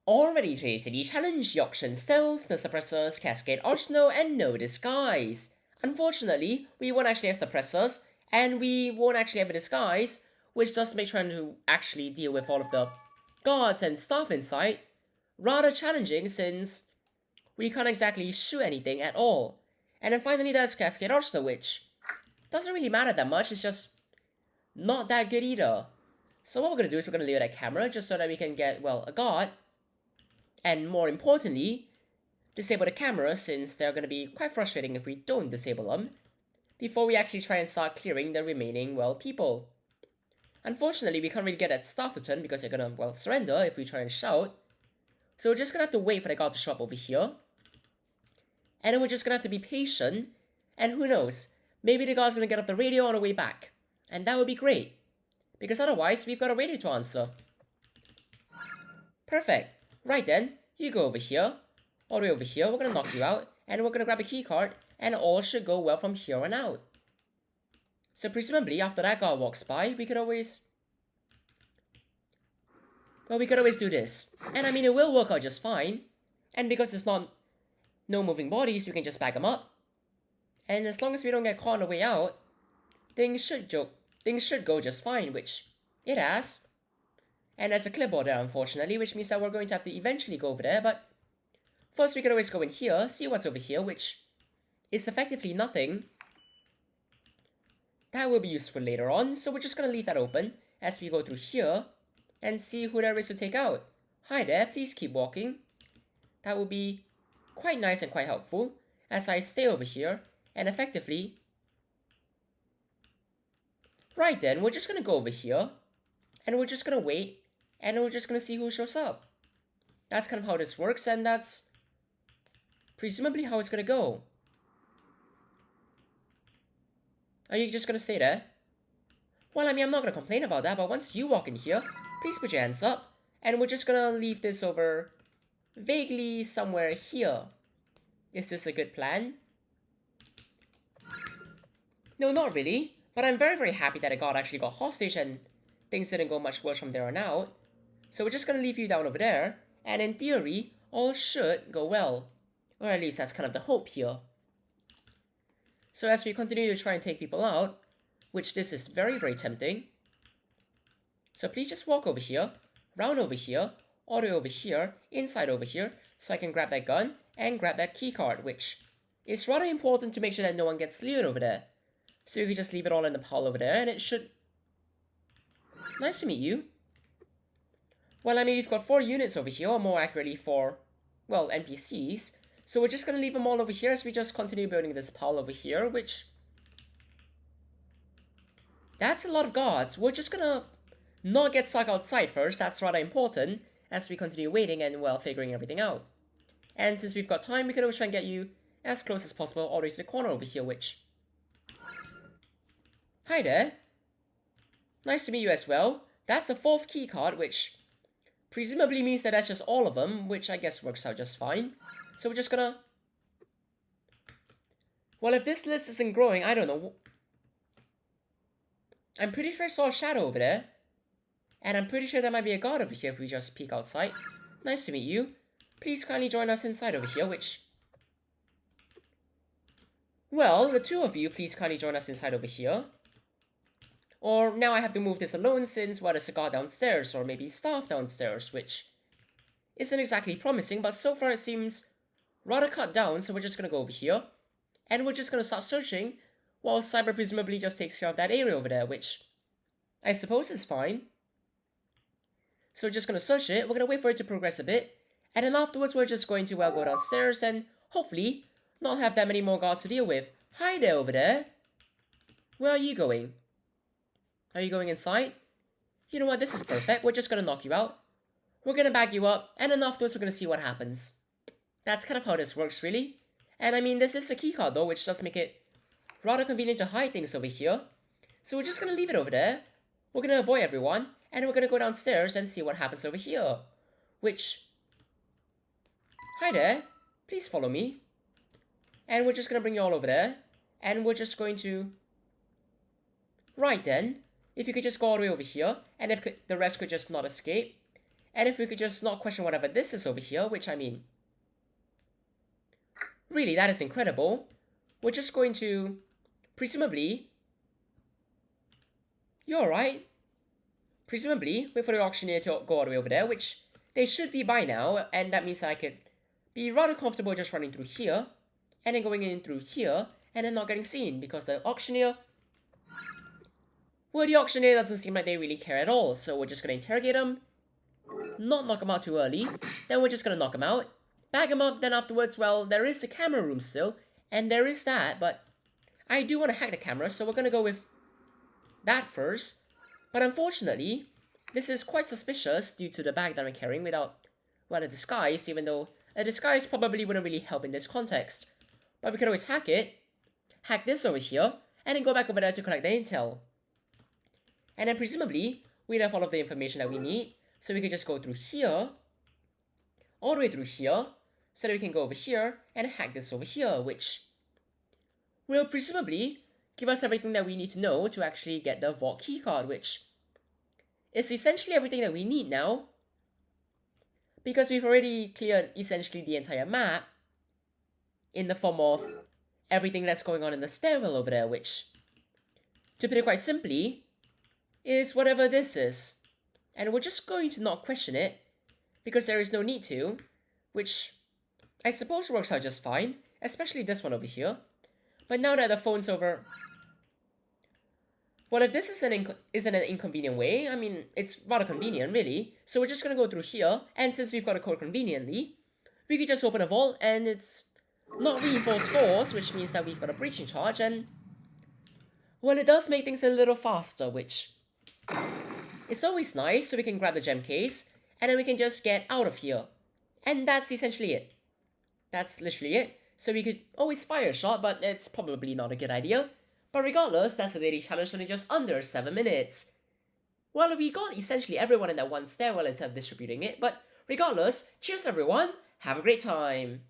Already today's city challenge, the auction stealth, no suppressors, Cascade Arsenal, and no disguise. Unfortunately, we won't actually have suppressors, and we won't actually have a disguise, which does make trying to actually deal with all of the guards and stuff inside rather challenging since we can't exactly shoot anything at all. And then finally there's Cascade Arsenal, which doesn't really matter that much, it's just not that good either. So what we're gonna do is we're gonna leave that camera just so that we can get, well, a guard, and more importantly, disable the camera since they're gonna be quite frustrating if we don't disable them, before we actually try and start clearing the remaining, well, people. Unfortunately, we can't really get that staff to turn because they're gonna, well, surrender if we try and shout. So we're just gonna have to wait for the guard to show up over here. And then we're just gonna have to be patient, and who knows, maybe the guard's gonna get off the radio on the way back. And that would be great, because otherwise we've got a radio to answer. Perfect. Right then, you go over here, all the way over here, we're gonna knock you out, and we're gonna grab a key card, and all should go well from here on out. So presumably, after that guard walks by, we could always... well, we could always do this. And I mean, it will work out just fine. And because there's no moving bodies, you can just back them up. And as long as we don't get caught on the way out, things should go just fine, which it has. And there's a clipboard there, unfortunately, which means that we're going to have to eventually go over there, but first we could always go in here, see what's over here, which is effectively nothing. That will be useful later on, so we're just gonna leave that open as we go through here and see who there is to take out. Hi there, please keep walking. That will be quite nice and quite helpful as I stay over here and effectively... right then, we're just gonna go over here and we're just gonna wait and we're just gonna see who shows up. That's kind of how this works, and that's presumably how it's gonna go. Are you just gonna stay there? Well, I mean, I'm not gonna complain about that, but once you walk in here, please put your hands up, and we're just gonna leave this over vaguely somewhere here. Is this a good plan? No, not really, but I'm very, very happy that a guard actually got hostage and things didn't go much worse from there on out. So we're just gonna leave you down over there, and in theory, all should go well. Or at least that's kind of the hope here. So as we continue to try and take people out, which this is very, very tempting. So please just walk over here, round over here, all the way over here, inside over here, so I can grab that gun and grab that key card, which is rather important to make sure that no one gets lured over there. So you can just leave it all in the pile over there, and it should... nice to meet you. Well, I mean, we've got 4 units over here, or more accurately 4, well, NPCs. So we're just gonna leave them all over here as we just continue building this pile over here, which... that's a lot of guards. We're just gonna not get stuck outside first, that's rather important, as we continue waiting and, well, figuring everything out. And since we've got time, we could always try and get you as close as possible all the way to the corner over here, which... hi there. Nice to meet you as well. That's a 4th key card, which presumably means that that's just all of them, which I guess works out just fine. So we're just gonna... well, if this list isn't growing, I don't know. I'm pretty sure I saw a shadow over there. And I'm pretty sure there might be a guard over here if we just peek outside. Nice to meet you. Please kindly join us inside over here, which... well, the 2 of you, please kindly join us inside over here. Or now I have to move this alone since, well, there's a guard downstairs, or maybe staff downstairs, which isn't exactly promising, but so far it seems rather cut down, so we're just gonna go over here. And we're just gonna start searching, while Cyber presumably just takes care of that area over there, which I suppose is fine. So we're just gonna search it, we're gonna wait for it to progress a bit, and then afterwards we're just going to, well, go downstairs and hopefully not have that many more guards to deal with. Hi there over there. Where are you going? Are you going inside? You know what, this is perfect. We're just gonna knock you out. We're gonna bag you up, and then afterwards we're gonna see what happens. That's kind of how this works, really. And I mean, this is a keycard though, which does make it rather convenient to hide things over here. So we're just gonna leave it over there. We're gonna avoid everyone, and we're gonna go downstairs and see what happens over here. Which... hi there. Please follow me. And we're just gonna bring you all over there. And we're just going to... right then. If you could just go all the way over here, and if the rest could just not escape. And if we could just not question whatever this is over here, which I mean, really, that is incredible. We're just going to, presumably, you're right. Presumably, wait for the auctioneer to go all the way over there, which they should be by now, and that means I could be rather comfortable just running through here, and then going in through here, and then not getting seen, because the auctioneer... Well, the auctioneer doesn't seem like they really care at all, so we're just gonna interrogate him, not knock him out too early, then we're just gonna knock him out, bag him up, then afterwards, well, there is the camera room still, and there is that, but I do want to hack the camera, so we're gonna go with that first. But unfortunately, this is quite suspicious due to the bag that I'm carrying without, well, a disguise, even though a disguise probably wouldn't really help in this context. But we could always hack it, hack this over here, and then go back over there to collect the intel. And then presumably, we'd have all of the information that we need, so we could just go through here, all the way through here, so that we can go over here and hack this over here, which will presumably give us everything that we need to know to actually get the vault keycard, which is essentially everything that we need now, because we've already cleared essentially the entire map in the form of everything that's going on in the stairwell over there, which, to put it quite simply, is whatever this is. And we're just going to not question it, because there is no need to, which I suppose works out just fine, especially this one over here. But now that the phone's over... Well, if this isn't an inconvenient way, I mean, it's rather convenient, really. So we're just gonna go through here, and since we've got a code conveniently, we could just open a vault, and it's not reinforced force, which means that we've got a breaching charge, and... Well, it does make things a little faster, which... It's always nice, so we can grab the gem case, and then we can just get out of here. And that's essentially it. That's literally it. So we could always fire a shot, but it's probably not a good idea. But regardless, that's a daily challenge in just under 7 minutes. Well, we got essentially everyone in that one stairwell instead of distributing it, but regardless, cheers everyone, have a great time!